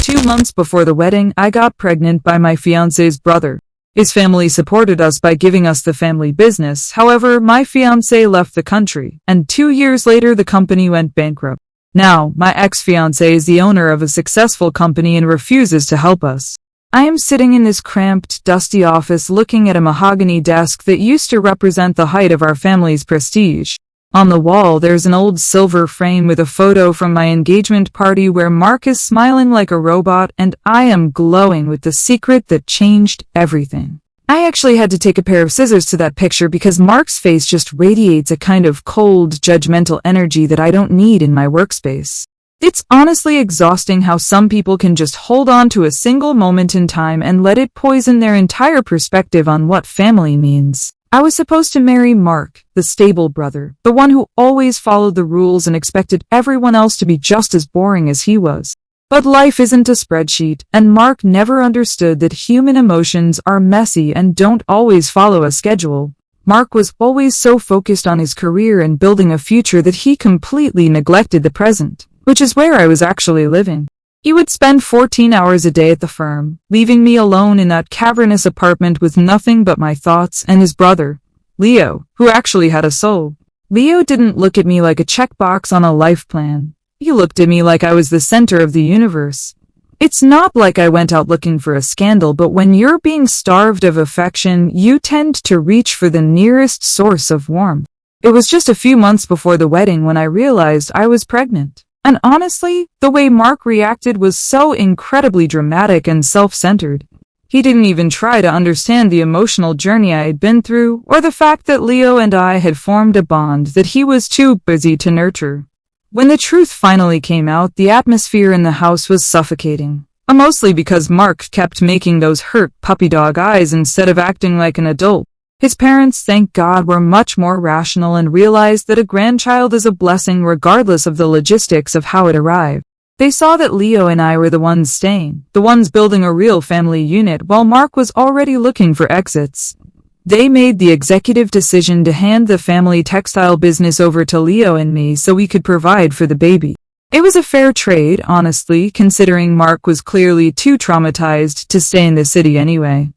2 months before the wedding, I got pregnant by my fiancé's brother. His family supported us by giving us the family business. However, my fiancé left the country, and 2 years later the company went bankrupt. Now, my ex-fiancé is the owner of a successful company and refuses to help us. I am sitting in this cramped, dusty office looking at a mahogany desk that used to represent the height of our family's prestige. On the wall, there's an old silver frame with a photo from my engagement party where Mark is smiling like a robot and I am glowing with the secret that changed everything. I actually had to take a pair of scissors to that picture because Mark's face just radiates a kind of cold, judgmental energy that I don't need in my workspace. It's honestly exhausting how some people can just hold on to a single moment in time and let it poison their entire perspective on what family means. I was supposed to marry Mark, the stable brother, the one who always followed the rules and expected everyone else to be just as boring as he was. But life isn't a spreadsheet, and Mark never understood that human emotions are messy and don't always follow a schedule. Mark was always so focused on his career and building a future that he completely neglected the present, which is where I was actually living. He would spend 14 hours a day at the firm, leaving me alone in that cavernous apartment with nothing but my thoughts and his brother, Leo, who actually had a soul. Leo didn't look at me like a checkbox on a life plan. He looked at me like I was the center of the universe. It's not like I went out looking for a scandal, but when you're being starved of affection, you tend to reach for the nearest source of warmth. It was just a few months before the wedding when I realized I was pregnant. And honestly, the way Mark reacted was so incredibly dramatic and self-centered. He didn't even try to understand the emotional journey I had been through, or the fact that Leo and I had formed a bond that he was too busy to nurture. When the truth finally came out, the atmosphere in the house was suffocating. Mostly because Mark kept making those hurt puppy dog eyes instead of acting like an adult. His parents, thank God, were much more rational and realized that a grandchild is a blessing regardless of the logistics of how it arrived. They saw that Leo and I were the ones staying, the ones building a real family unit, while Mark was already looking for exits. They made the executive decision to hand the family textile business over to Leo and me so we could provide for the baby. It was a fair trade, honestly, considering Mark was clearly too traumatized to stay in the city anyway.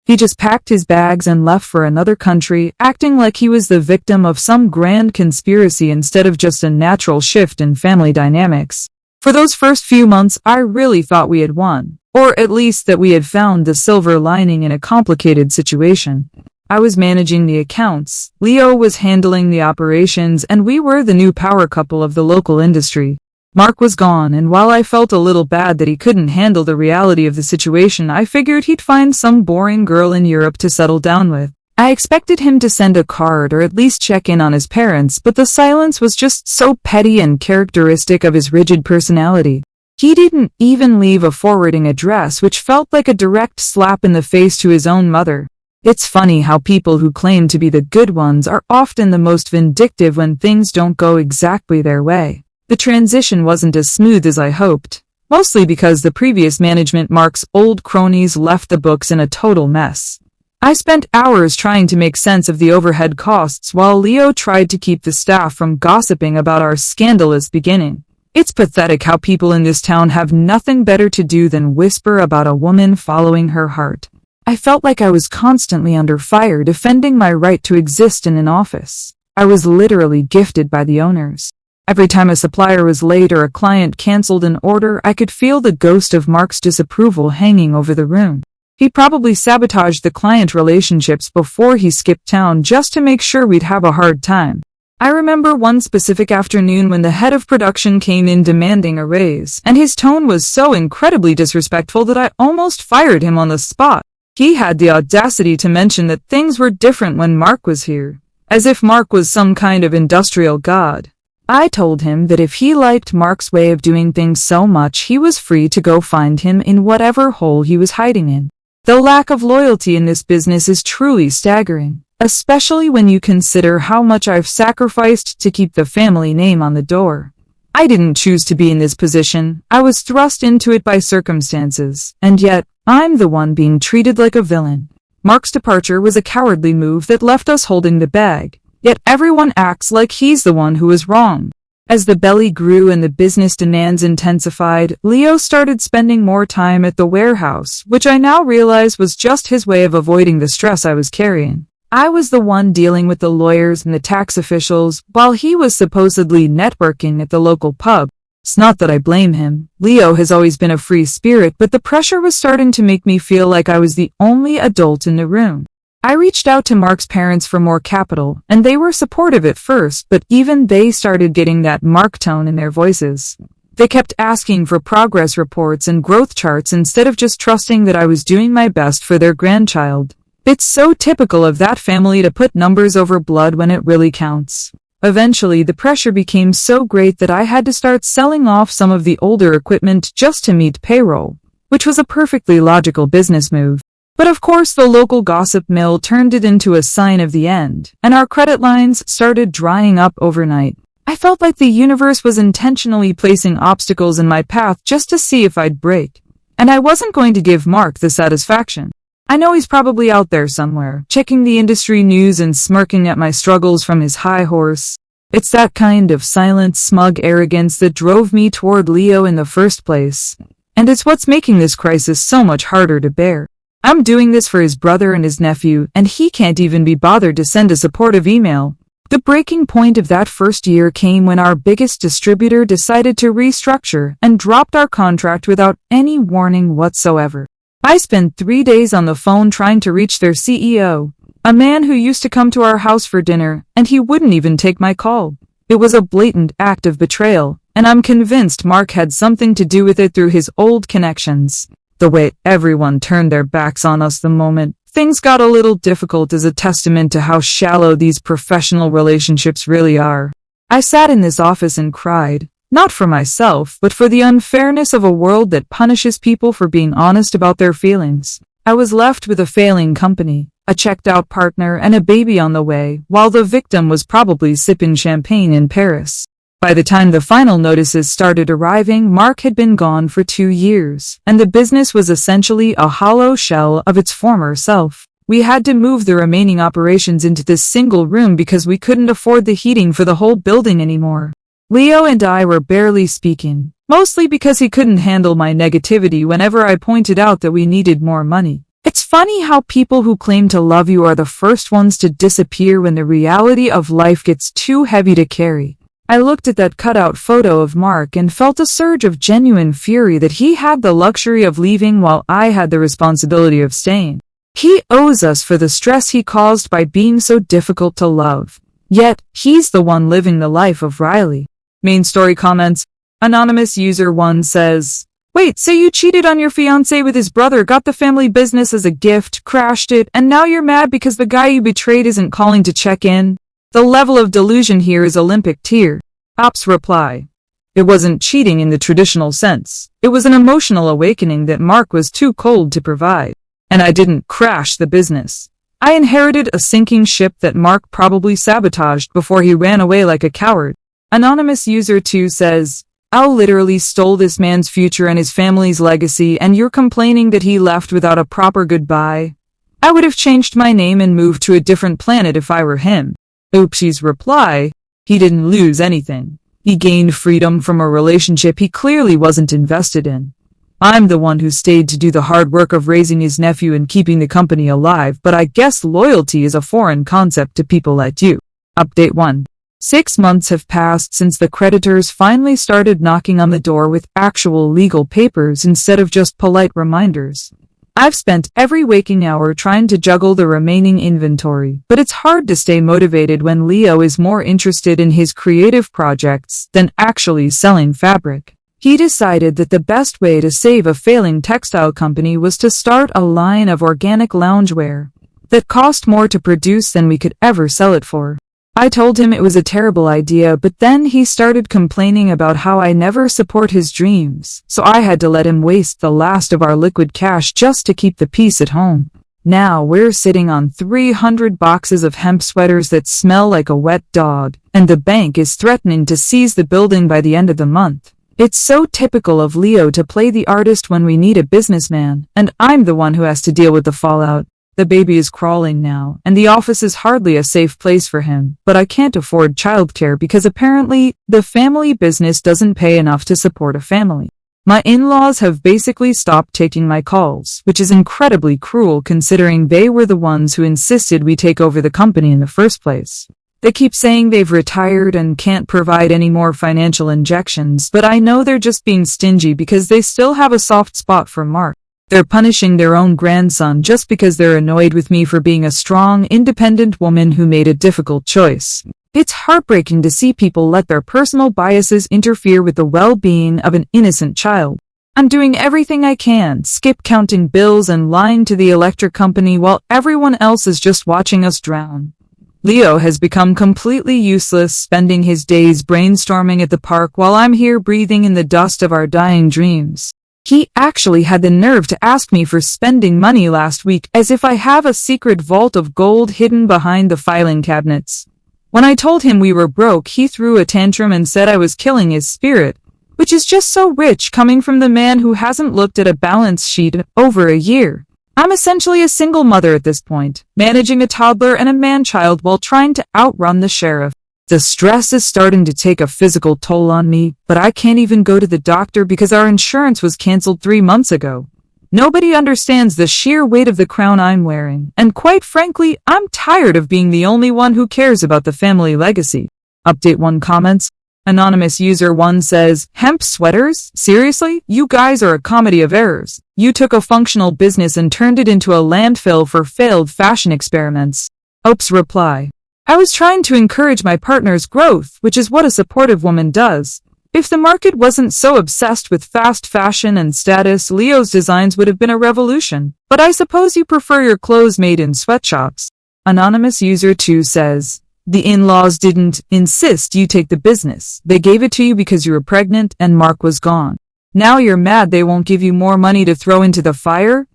He just packed his bags and left for another country, acting like he was the victim of some grand conspiracy instead of just a natural shift in family dynamics. For those first few months, I really thought we had won, or at least that we had found the silver lining in a complicated situation. I was managing the accounts, Leo was handling the operations, and we were the new power couple of the local industry. Mark was gone, and while I felt a little bad that he couldn't handle the reality of the situation, I figured he'd find some boring girl in Europe to settle down with. I expected him to send a card or at least check in on his parents, but the silence was just so petty and characteristic of his rigid personality. He didn't even leave a forwarding address, which felt like a direct slap in the face to his own mother. It's funny how people who claim to be the good ones are often the most vindictive when things don't go exactly their way. The transition wasn't as smooth as I hoped, mostly because the previous management, Mark's old cronies, left the books in a total mess. I spent hours trying to make sense of the overhead costs while Leo tried to keep the staff from gossiping about our scandalous beginning. It's pathetic how people in this town have nothing better to do than whisper about a woman following her heart. I felt like I was constantly under fire defending my right to exist in an office. I was literally gifted by the owners. Every time a supplier was late or a client canceled an order, I could feel the ghost of Mark's disapproval hanging over the room. He probably sabotaged the client relationships before he skipped town just to make sure we'd have a hard time. I remember one specific afternoon when the head of production came in demanding a raise, and his tone was so incredibly disrespectful that I almost fired him on the spot. He had the audacity to mention that things were different when Mark was here, as if Mark was some kind of industrial god. I told him that if he liked Mark's way of doing things so much, he was free to go find him in whatever hole he was hiding in. The lack of loyalty in this business is truly staggering, especially when you consider how much I've sacrificed to keep the family name on the door. I didn't choose to be in this position. I was thrust into it by circumstances, and yet, I'm the one being treated like a villain. Mark's departure was a cowardly move that left us holding the bag. Yet everyone acts like he's the one who is wrong. As the belly grew and the business demands intensified, Leo started spending more time at the warehouse, which I now realize was just his way of avoiding the stress I was carrying. I was the one dealing with the lawyers and the tax officials, while he was supposedly networking at the local pub. It's not that I blame him. Leo has always been a free spirit, but the pressure was starting to make me feel like I was the only adult in the room. I reached out to Mark's parents for more capital, and they were supportive at first, but even they started getting that Mark tone in their voices. They kept asking for progress reports and growth charts instead of just trusting that I was doing my best for their grandchild. It's so typical of that family to put numbers over blood when it really counts. Eventually, the pressure became so great that I had to start selling off some of the older equipment just to meet payroll, which was a perfectly logical business move. But of course, the local gossip mill turned it into a sign of the end, and our credit lines started drying up overnight. I felt like the universe was intentionally placing obstacles in my path just to see if I'd break. And I wasn't going to give Mark the satisfaction. I know he's probably out there somewhere, checking the industry news and smirking at my struggles from his high horse. It's that kind of silent, smug arrogance that drove me toward Leo in the first place. And it's what's making this crisis so much harder to bear. I'm doing this for his brother and his nephew, and he can't even be bothered to send a supportive email. The breaking point of that first year came when our biggest distributor decided to restructure and dropped our contract without any warning whatsoever. I spent 3 days on the phone trying to reach their CEO, a man who used to come to our house for dinner, and he wouldn't even take my call. It was a blatant act of betrayal, and I'm convinced Mark had something to do with it through his old connections. The way everyone turned their backs on us the moment things got a little difficult is a testament to how shallow these professional relationships really are. I sat in this office and cried. Not for myself, but for the unfairness of a world that punishes people for being honest about their feelings. I was left with a failing company, a checked-out partner, and a baby on the way, while the victim was probably sipping champagne in Paris. By the time the final notices started arriving, Mark had been gone for 2 years, and the business was essentially a hollow shell of its former self. We had to move the remaining operations into this single room because we couldn't afford the heating for the whole building anymore. Leo and I were barely speaking, mostly because he couldn't handle my negativity whenever I pointed out that we needed more money. It's funny how people who claim to love you are the first ones to disappear when the reality of life gets too heavy to carry. I looked at that cutout photo of Mark and felt a surge of genuine fury that he had the luxury of leaving while I had the responsibility of staying. He owes us for the stress he caused by being so difficult to love. Yet, he's the one living the life of Riley. Main story comments. Anonymous user 1 says, "Wait, so you cheated on your fiancé with his brother, got the family business as a gift, crashed it, and now you're mad because the guy you betrayed isn't calling to check in? The level of delusion here is Olympic tier." Ops reply. It wasn't cheating in the traditional sense. It was an emotional awakening that Mark was too cold to provide. And I didn't crash the business. I inherited a sinking ship that Mark probably sabotaged before he ran away like a coward. Anonymous user 2 says, "Al literally stole this man's future and his family's legacy, and you're complaining that he left without a proper goodbye? I would have changed my name and moved to a different planet if I were him." Oopsie's reply, he didn't lose anything. He gained freedom from a relationship he clearly wasn't invested in. I'm the one who stayed to do the hard work of raising his nephew and keeping the company alive, but I guess loyalty is a foreign concept to people like you. Update 1. 6 months have passed since the creditors finally started knocking on the door with actual legal papers instead of just polite reminders. I've spent every waking hour trying to juggle the remaining inventory, but it's hard to stay motivated when Leo is more interested in his creative projects than actually selling fabric. He decided that the best way to save a failing textile company was to start a line of organic loungewear that cost more to produce than we could ever sell it for. I told him it was a terrible idea, but then he started complaining about how I never support his dreams, so I had to let him waste the last of our liquid cash just to keep the peace at home. Now we're sitting on 300 boxes of hemp sweaters that smell like a wet dog, and the bank is threatening to seize the building by the end of the month. It's so typical of Leo to play the artist when we need a businessman, and I'm the one who has to deal with the fallout. The baby is crawling now, and the office is hardly a safe place for him, but I can't afford childcare because apparently the family business doesn't pay enough to support a family. My in-laws have basically stopped taking my calls, which is incredibly cruel considering they were the ones who insisted we take over the company in the first place. They keep saying they've retired and can't provide any more financial injections, but I know they're just being stingy because they still have a soft spot for Mark. They're punishing their own grandson just because they're annoyed with me for being a strong, independent woman who made a difficult choice. It's heartbreaking to see people let their personal biases interfere with the well-being of an innocent child. I'm doing everything I can, skip counting bills and lying to the electric company while everyone else is just watching us drown. Leo has become completely useless, spending his days brainstorming at the park while I'm here breathing in the dust of our dying dreams. He actually had the nerve to ask me for spending money last week as if I have a secret vault of gold hidden behind the filing cabinets. When I told him we were broke, he threw a tantrum and said I was killing his spirit, which is just so rich coming from the man who hasn't looked at a balance sheet in over a year. I'm essentially a single mother at this point, managing a toddler and a man-child while trying to outrun the sheriff. The stress is starting to take a physical toll on me, but I can't even go to the doctor because our insurance was canceled 3 months ago. Nobody understands the sheer weight of the crown I'm wearing, and quite frankly, I'm tired of being the only one who cares about the family legacy. Update 1 comments. Anonymous user 1 says, hemp sweaters? Seriously? You guys are a comedy of errors. You took a functional business and turned it into a landfill for failed fashion experiments. Oops reply. I was trying to encourage my partner's growth, which is what a supportive woman does. If the market wasn't so obsessed with fast fashion and status, Leo's designs would have been a revolution. But I suppose you prefer your clothes made in sweatshops. Anonymous user 2 says, the in-laws didn't insist you take the business. They gave it to you because you were pregnant and Mark was gone. Now you're mad they won't give you more money to throw into the fire?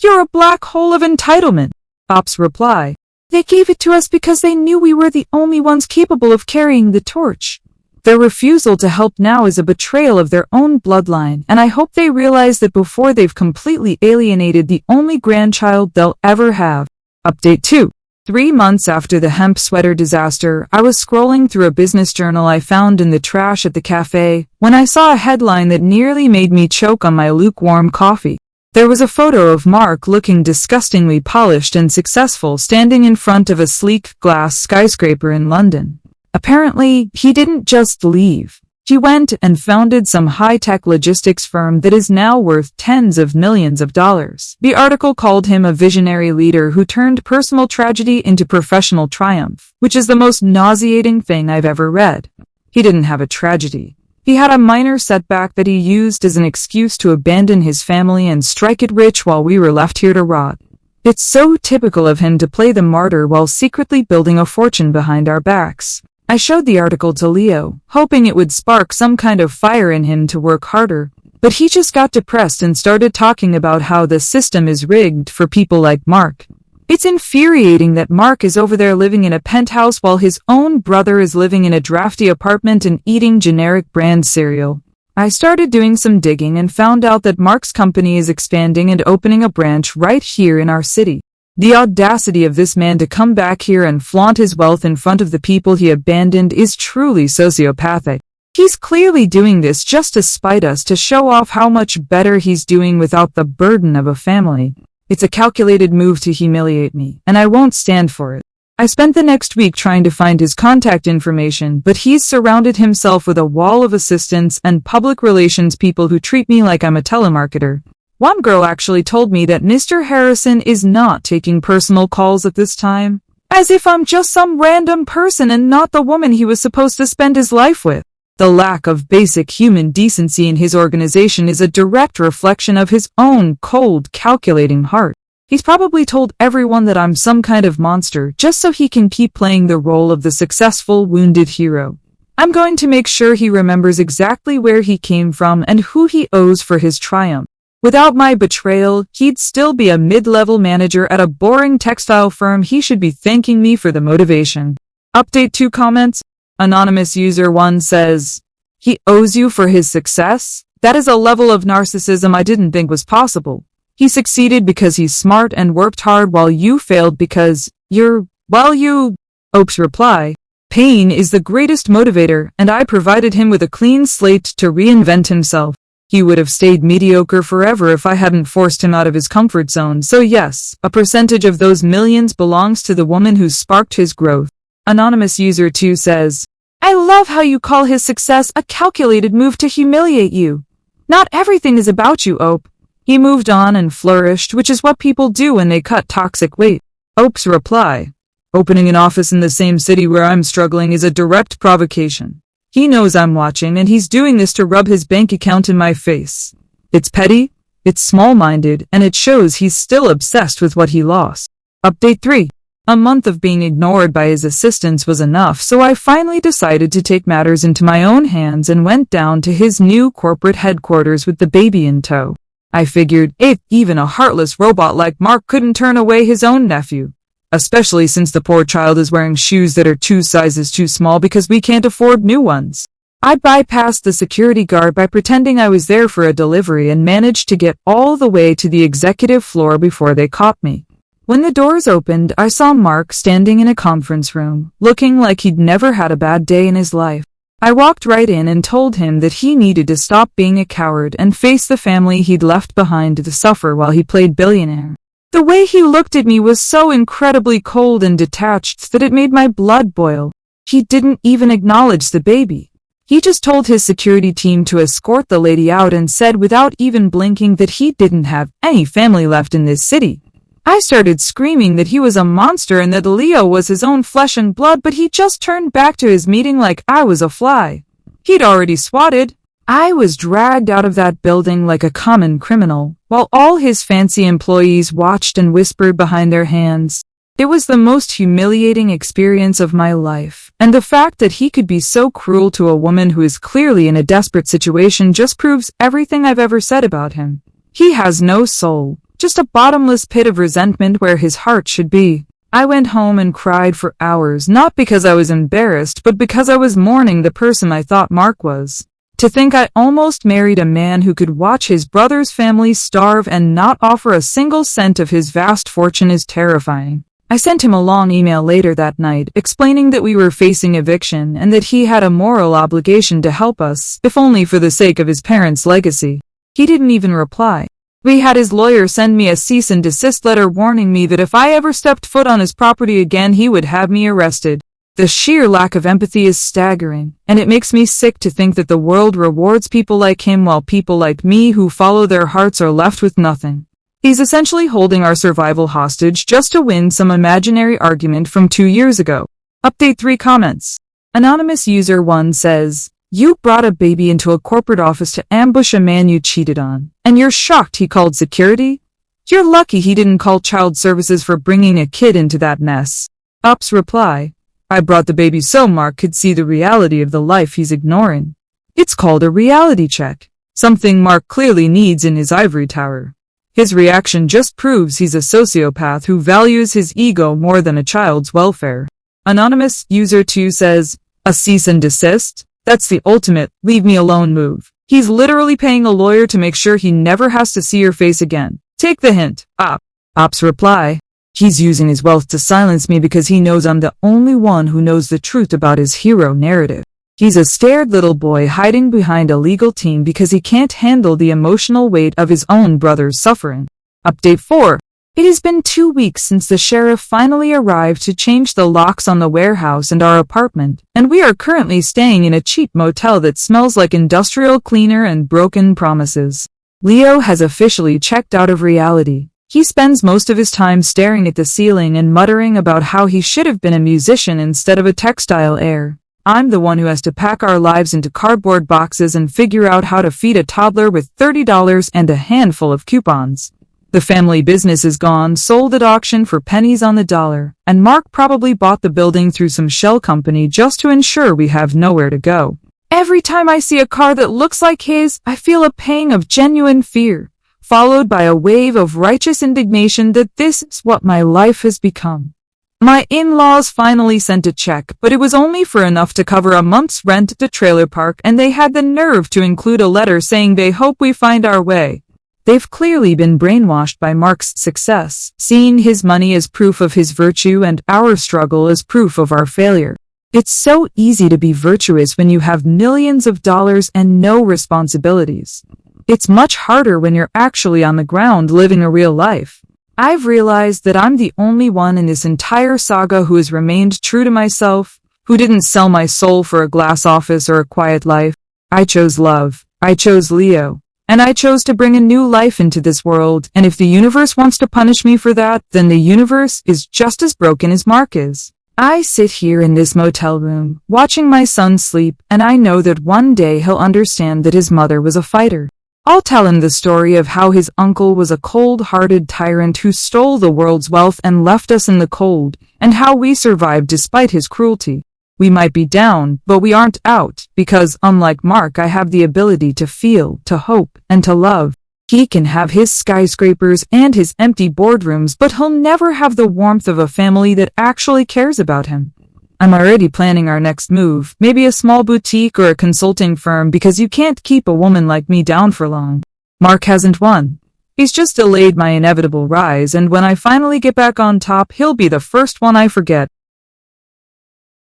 You're a black hole of entitlement. Ops reply. They gave it to us because they knew we were the only ones capable of carrying the torch. Their refusal to help now is a betrayal of their own bloodline, and I hope they realize that before they've completely alienated the only grandchild they'll ever have. Update 2. 3 months after the hemp sweater disaster, I was scrolling through a business journal I found in the trash at the cafe when I saw a headline that nearly made me choke on my lukewarm coffee. There was a photo of Mark looking disgustingly polished and successful standing in front of a sleek glass skyscraper in London. Apparently, he didn't just leave. He went and founded some high-tech logistics firm that is now worth tens of millions of dollars. The article called him a visionary leader who turned personal tragedy into professional triumph, which is the most nauseating thing I've ever read. He didn't have a tragedy. He had a minor setback that he used as an excuse to abandon his family and strike it rich while we were left here to rot. It's so typical of him to play the martyr while secretly building a fortune behind our backs. I showed the article to Leo, hoping it would spark some kind of fire in him to work harder, but he just got depressed and started talking about how the system is rigged for people like Mark. It's infuriating that Mark is over there living in a penthouse while his own brother is living in a drafty apartment and eating generic brand cereal. I started doing some digging and found out that Mark's company is expanding and opening a branch right here in our city. The audacity of this man to come back here and flaunt his wealth in front of the people he abandoned is truly sociopathic. He's clearly doing this just to spite us, to show off how much better he's doing without the burden of a family. It's a calculated move to humiliate me, and I won't stand for it. I spent the next week trying to find his contact information, but he's surrounded himself with a wall of assistants and public relations people who treat me like I'm a telemarketer. One girl actually told me that Mr. Harrison is not taking personal calls at this time, as if I'm just some random person and not the woman he was supposed to spend his life with. The lack of basic human decency in his organization is a direct reflection of his own cold, calculating heart. He's probably told everyone that I'm some kind of monster just so he can keep playing the role of the successful, wounded hero. I'm going to make sure he remembers exactly where he came from and who he owes for his triumph. Without my betrayal, he'd still be a mid-level manager at a boring textile firm. He should be thanking me for the motivation. Update 2 comments. Anonymous user 1 says, he owes you for his success? That is a level of narcissism I didn't think was possible. He succeeded because he's smart and worked hard while you failed because Ope's reply. Pain is the greatest motivator, and I provided him with a clean slate to reinvent himself. He would have stayed mediocre forever if I hadn't forced him out of his comfort zone. So yes, a percentage of those millions belongs to the woman who sparked his growth. Anonymous user 2 says, I love how you call his success a calculated move to humiliate you. Not everything is about you, Ope. He moved on and flourished, which is what people do when they cut toxic weight. Ope's reply. Opening an office in the same city where I'm struggling is a direct provocation. He knows I'm watching, and he's doing this to rub his bank account in my face. It's petty, it's small-minded, and it shows he's still obsessed with what he lost. Update 3. A month of being ignored by his assistants was enough, so I finally decided to take matters into my own hands and went down to his new corporate headquarters with the baby in tow. I figured, if even a heartless robot like Mark couldn't turn away his own nephew. Especially since the poor child is wearing shoes that are 2 sizes too small because we can't afford new ones. I bypassed the security guard by pretending I was there for a delivery and managed to get all the way to the executive floor before they caught me. When the doors opened, I saw Mark standing in a conference room, looking like he'd never had a bad day in his life. I walked right in and told him that he needed to stop being a coward and face the family he'd left behind to suffer while he played billionaire. The way he looked at me was so incredibly cold and detached that it made my blood boil. He didn't even acknowledge the baby. He just told his security team to escort the lady out and said without even blinking that he didn't have any family left in this city. I started screaming that he was a monster and that Leo was his own flesh and blood, but he just turned back to his meeting like I was a fly. He'd already swatted. I was dragged out of that building like a common criminal, while all his fancy employees watched and whispered behind their hands. It was the most humiliating experience of my life, and the fact that he could be so cruel to a woman who is clearly in a desperate situation just proves everything I've ever said about him. He has no soul, just a bottomless pit of resentment where his heart should be. I went home and cried for hours, not because I was embarrassed, but because I was mourning the person I thought Mark was. To think I almost married a man who could watch his brother's family starve and not offer a single cent of his vast fortune is terrifying. I sent him a long email later that night, explaining that we were facing eviction and that he had a moral obligation to help us, if only for the sake of his parents' legacy. He didn't even reply. We had his lawyer send me a cease and desist letter warning me that if I ever stepped foot on his property again, he would have me arrested. The sheer lack of empathy is staggering, and it makes me sick to think that the world rewards people like him while people like me who follow their hearts are left with nothing. He's essentially holding our survival hostage just to win some imaginary argument from 2 years ago. Update 3 comments. Anonymous user 1 says, you brought a baby into a corporate office to ambush a man you cheated on, and you're shocked he called security? You're lucky he didn't call child services for bringing a kid into that mess. Up's reply. I brought the baby so Mark could see the reality of the life he's ignoring. It's called a reality check, something Mark clearly needs in his ivory tower. His reaction just proves he's a sociopath who values his ego more than a child's welfare. Anonymous user 2 says, a cease and desist? That's the ultimate leave me alone move. He's literally paying a lawyer to make sure he never has to see your face again. Take the hint, Op. Op's reply. He's using his wealth to silence me because he knows I'm the only one who knows the truth about his hero narrative. He's a scared little boy hiding behind a legal team because he can't handle the emotional weight of his own brother's suffering. Update 4. It has been 2 weeks since the sheriff finally arrived to change the locks on the warehouse and our apartment, and we are currently staying in a cheap motel that smells like industrial cleaner and broken promises. Leo has officially checked out of reality. He spends most of his time staring at the ceiling and muttering about how he should have been a musician instead of a textile heir. I'm the one who has to pack our lives into cardboard boxes and figure out how to feed a toddler with $30 and a handful of coupons. The family business is gone, sold at auction for pennies on the dollar, and Mark probably bought the building through some shell company just to ensure we have nowhere to go. Every time I see a car that looks like his, I feel a pang of genuine fear, followed by a wave of righteous indignation that this is what my life has become. My in-laws finally sent a check, but it was only for enough to cover a month's rent at the trailer park, and they had the nerve to include a letter saying they hope we find our way. They've clearly been brainwashed by Mark's success, seeing his money as proof of his virtue and our struggle as proof of our failure. It's so easy to be virtuous when you have millions of dollars and no responsibilities. It's much harder when you're actually on the ground living a real life. I've realized that I'm the only one in this entire saga who has remained true to myself, who didn't sell my soul for a glass office or a quiet life. I chose love. I chose Leo. And I chose to bring a new life into this world, and if the universe wants to punish me for that, then the universe is just as broken as Mark is. I sit here in this motel room, watching my son sleep, and I know that one day he'll understand that his mother was a fighter. I'll tell him the story of how his uncle was a cold-hearted tyrant who stole the world's wealth and left us in the cold, and how we survived despite his cruelty. We might be down, but we aren't out, because unlike Mark, I have the ability to feel, to hope, and to love. He can have his skyscrapers and his empty boardrooms, but he'll never have the warmth of a family that actually cares about him. I'm already planning our next move, maybe a small boutique or a consulting firm, because you can't keep a woman like me down for long. Mark hasn't won. He's just delayed my inevitable rise, and when I finally get back on top, he'll be the first one I forget.